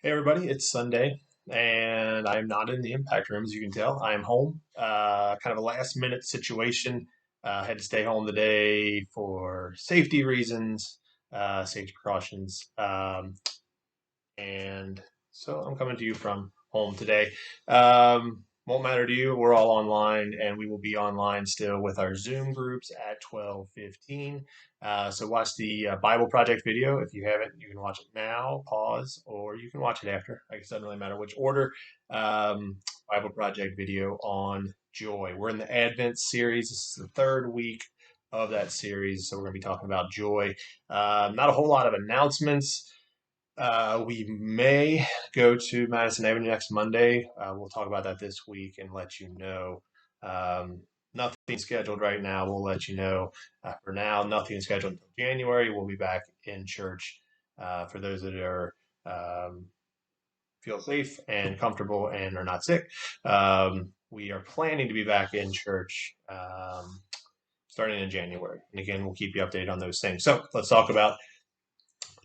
Hey everybody, it's Sunday, and I'm not in the impact room as you can tell. I am home. Kind of a last minute situation. Had to stay home today for safety reasons, safety precautions. And so I'm coming to you from home today. Won't matter to you. We're all online, and we will be online still with our Zoom groups at 12:15. So watch the Bible Project video. If you haven't, you can watch it now, pause, or you can watch it after. I guess it doesn't really matter which order. Um, Bible Project video on joy. We're in the Advent series. This is the third week of that series, so we're going to be talking about joy. Not a whole lot of announcements. We may go to Madison Avenue next Monday. We'll talk about that this week and let you know. Nothing scheduled right now. We'll let you know. For now, nothing scheduled until January. We'll be back in church for those that are feel safe and comfortable and are not sick. We are planning to be back in church starting in January. And again, we'll keep you updated on those things. So let's talk about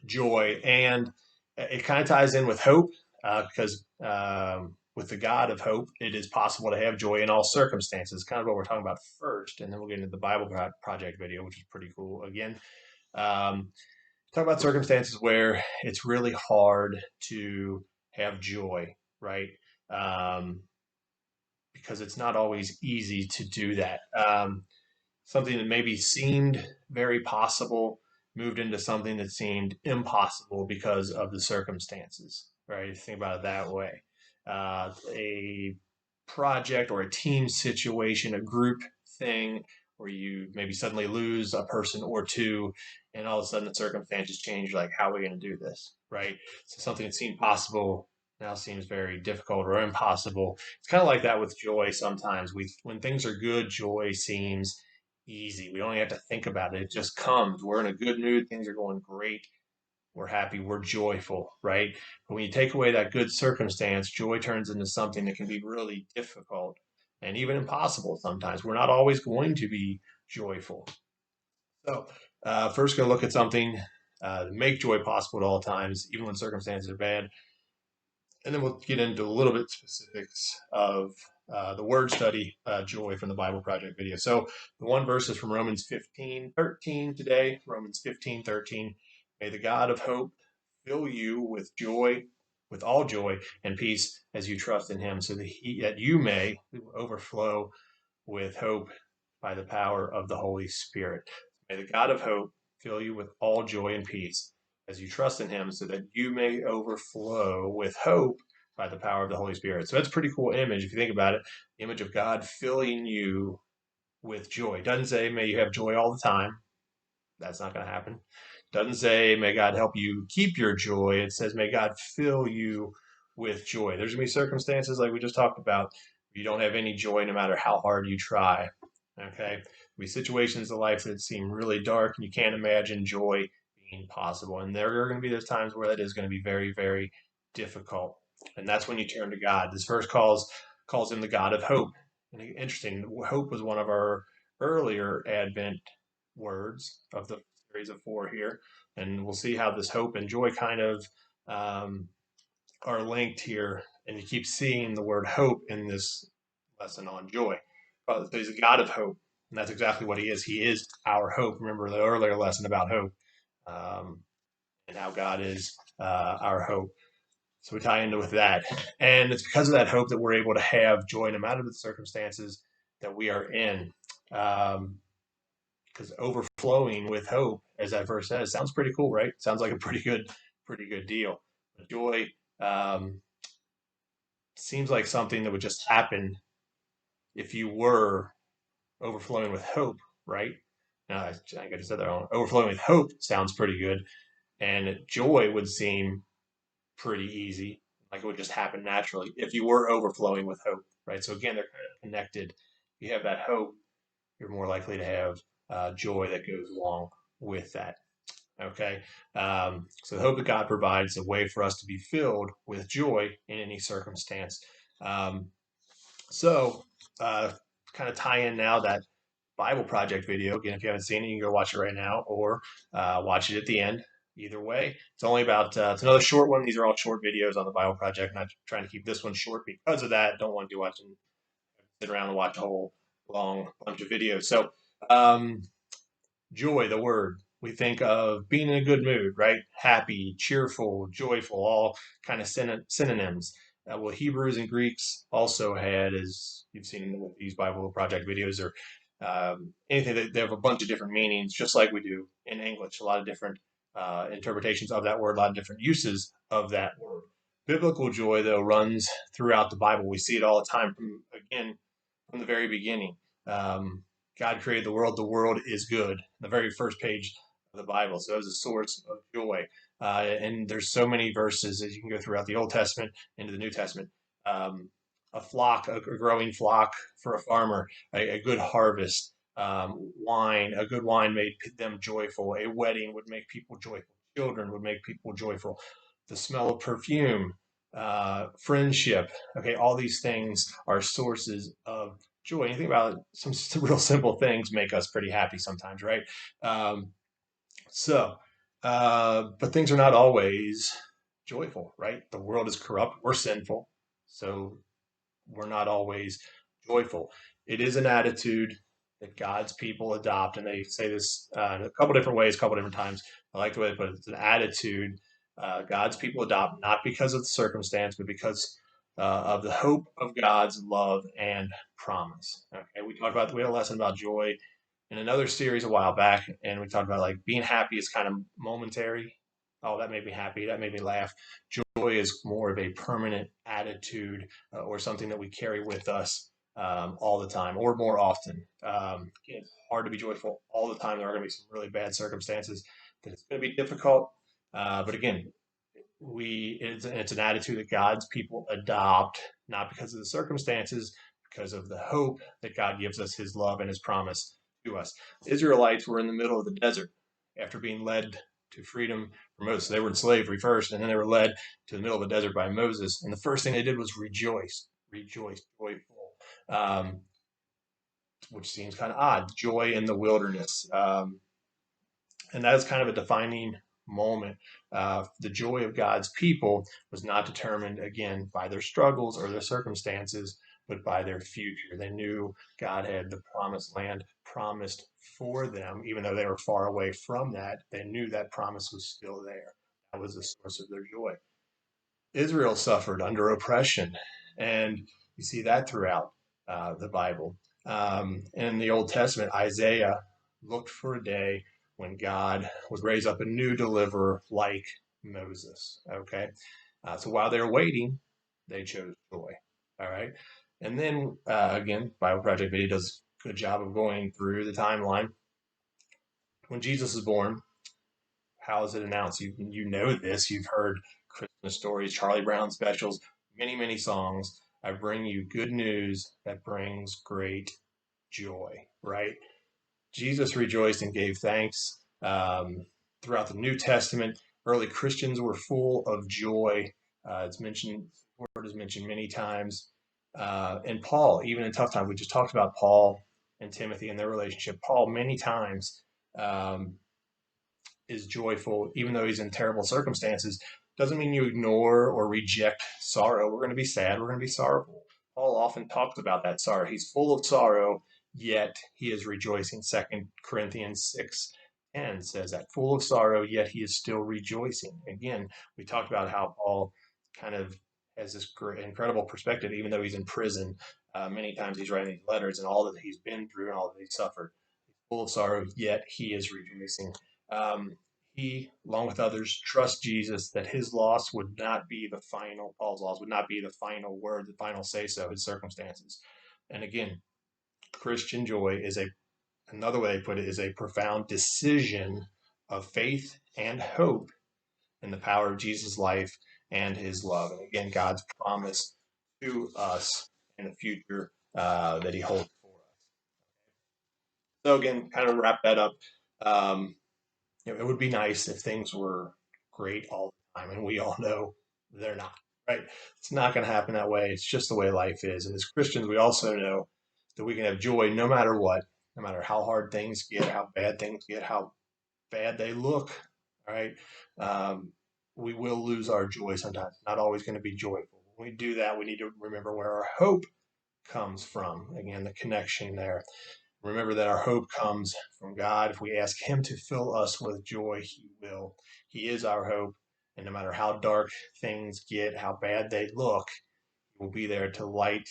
joy. And it kind of ties in with hope because with the God of hope, it is possible to have joy in all circumstances. Kind of what we're talking about first, and then we'll get into the Bible Project video, which is pretty cool. Again, um, talk about circumstances where it's really hard to have joy, right? Um, because it's not always easy to do that. Something that maybe seemed very possible moved into something that seemed impossible because of the circumstances, right? If you think about it that way. A project or a team situation, a group thing where you maybe suddenly lose a person or two, and all of a sudden the circumstances change. You're like, how are we going to do this, right? So something that seemed possible now seems very difficult or impossible. It's kind of like that with joy. Sometimes when things are good, joy seems easy. We don't even have to think about it. It just comes. We're in a good mood. Things are going great. We're happy. We're joyful, right? But when you take away that good circumstance, joy turns into something that can be really difficult and even impossible sometimes. We're not always going to be joyful. So, first, going to look at something to make joy possible at all times, even when circumstances are bad. And then we'll get into a little bit specifics of the word study, joy from the Bible Project video. So the one verse is from Romans 15:13 today. Romans 15:13. May the God of hope fill you with joy, with all joy and peace as you trust in him, so that you may overflow with hope by the power of the Holy Spirit. May the God of hope fill you with all joy and peace as you trust in him, so that you may overflow with hope by the power of the Holy Spirit. So that's a pretty cool image if you think about it. The image of God filling you with joy. It doesn't say may you have joy all the time. That's not going to happen. It doesn't say may God help you keep your joy. It says may God fill you with joy. There's going to be circumstances like we just talked about. You don't have any joy no matter how hard you try. Okay. There'll be situations in life that seem really dark and you can't imagine joy being possible. And there are going to be those times where that is going to be very, very difficult. And that's when you turn to God. This verse calls him the God of hope. And interesting, hope was one of our earlier Advent words of the series of four here. And we'll see how this hope and joy kind of um, are linked here. And you keep seeing the word hope in this lesson on joy. So he's a God of hope. And that's exactly what he is. He is our hope. Remember the earlier lesson about hope um, and how God is our hope. So we tie into with that. And it's because of that hope that we're able to have joy no matter the circumstances that we are in. Because overflowing with hope, as that verse says, sounds pretty cool, right? Sounds like a pretty good deal. But joy seems like something that would just happen if you were overflowing with hope, right? I think I just said that wrong. Overflowing with hope sounds pretty good, and joy would seem pretty easy, like it would just happen naturally if you were overflowing with hope, right? So again, they're kind of connected. If you have that hope, you're more likely to have joy that goes along with that. Okay. So the hope that God provides a way for us to be filled with joy in any circumstance. Um, so, kind of tie in now that Bible Project video. Again, if you haven't seen it, you can go watch it right now or watch it at the end. Either way, it's only about it's another short one. These are all short videos on the Bible Project. Not trying to keep this one short because of that. Don't want to be watching, sit around and watch a whole long bunch of videos. So, um, joy, the word. We think of being in a good mood, right? Happy, cheerful, joyful, all kind of synonyms. Well, Hebrews and Greeks also had, as you've seen with these Bible Project videos, or anything that they have a bunch of different meanings, just like we do in English. A lot of different interpretations of that word, a lot of different uses of that word. Biblical joy, though, runs throughout the Bible. We see it all the time from the very beginning. Um, God created the world. The world is good. The very first page of the Bible. So it was a source of joy. And there's so many verses as you can go throughout the Old Testament into the New Testament. A flock, a growing flock for a farmer, a good harvest, wine, a good wine made them joyful. A wedding would make people joyful. Children would make people joyful. The smell of perfume, friendship. Okay, all these things are sources of joy. You think about it, some real simple things make us pretty happy sometimes, right? Um, so, but things are not always joyful, right? The world is corrupt. We're sinful. So we're not always joyful. It is an attitude that God's people adopt, and they say this in a couple different ways, a couple different times. I like the way they put it. It's an attitude God's people adopt not because of the circumstance, but because of the hope of God's love and promise. Okay, we had a lesson about joy in another series a while back, and we talked about like being happy is kind of momentary. Oh, that made me happy. That made me laugh. Joy is more of a permanent attitude or something that we carry with us all the time or more often. It's hard to be joyful all the time. There are going to be some really bad circumstances that it's going to be difficult. But again, it's an attitude that God's people adopt, not because of the circumstances, because of the hope that God gives us his love and his promise to us. The Israelites were in the middle of the desert after being led to freedom from Moses. They were in slavery first, and then they were led to the middle of the desert by Moses. And the first thing they did was rejoice, joyful, which seems kind of odd. Joy in the wilderness. And that is kind of a defining moment. The joy of God's people was not determined, again, by their struggles or their circumstances, but by their future. They knew God had the promised land promised for them, even though they were far away from that. They knew that promise was still there. That was the source of their joy. Israel suffered under oppression, and you see that throughout the Bible. In the Old Testament, Isaiah looked for a day when God would raise up a new deliverer like Moses. Okay, so while they're waiting, they chose joy. All right, and then again, Bible Project Video does a good job of going through the timeline. When Jesus is born, how is it announced? You know this. You've heard Christmas stories, Charlie Brown specials, many songs. I bring you good news that brings great joy. Right? Jesus rejoiced and gave thanks. Throughout the New Testament, early Christians were full of joy. It's mentioned, word is mentioned many times. And Paul, even in tough times, we just talked about Paul and Timothy and their relationship. Paul, many times, um, is joyful, even though he's in terrible circumstances. Doesn't mean you ignore or reject sorrow. We're going to be sad. We're going to be sorrowful. Paul often talks about that sorrow. He's full of sorrow, yet he is rejoicing. 2 Corinthians 6:10 says that, full of sorrow, yet he is still rejoicing. Again, we talked about how Paul kind of has this great, incredible perspective, even though he's in prison. Many times he's writing these letters and all that he's been through and all that he's suffered. Full of sorrow, yet he is rejoicing. Um, he, along with others, trust Jesus that his loss would not be the final, Paul's loss would not be the final word, the final say so, his circumstances. And again, Christian joy is another way they put it, is a profound decision of faith and hope in the power of Jesus' life and his love. And again, God's promise to us in the future that he holds for us. So again, kind of wrap that up. Um, it would be nice if things were great all the time, and we all know they're not, right? It's not going to happen that way. It's just the way life is. And as Christians, we also know that we can have joy no matter what, no matter how hard things get, how bad things get, how bad they look All right. We will lose our joy sometimes. Not always going to be joyful. When we do that, we need to remember where our hope comes from. Again, the connection there. Remember that our hope comes from God. If we ask Him to fill us with joy, He will. He is our hope. And no matter how dark things get, how bad they look, He will be there to light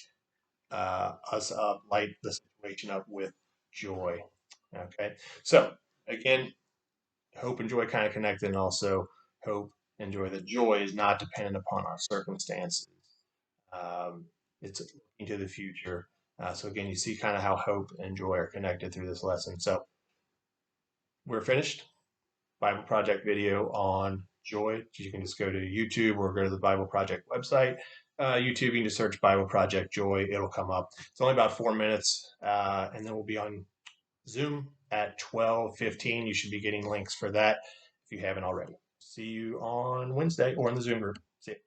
us up, light the situation up with joy. Okay. So, again, hope and joy kind of connected, and also hope and joy. The joy is not dependent upon our circumstances. Um, it's looking to the future. So again, you see kind of how hope and joy are connected through this lesson. So we're finished. Bible Project video on joy. You can just go to YouTube or go to the Bible Project website. YouTube, you can just search Bible Project Joy. It'll come up. It's only about 4 minutes, and then we'll be on Zoom at 12:15. You should be getting links for that if you haven't already. See you on Wednesday or in the Zoom group. See you.